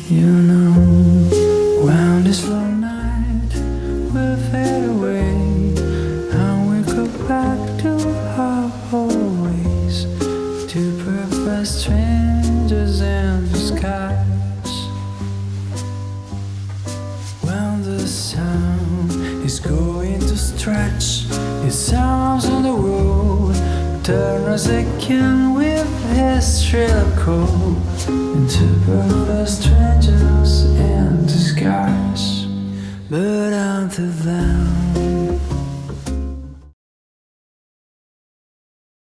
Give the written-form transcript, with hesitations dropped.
You know, when this long night will fade away, and we go back to our old ways, to perfect strangers in disguise. When the sun is going to stretch its arms on the road, turn us again with his shrill call into perfect strangers in disguise. But until then,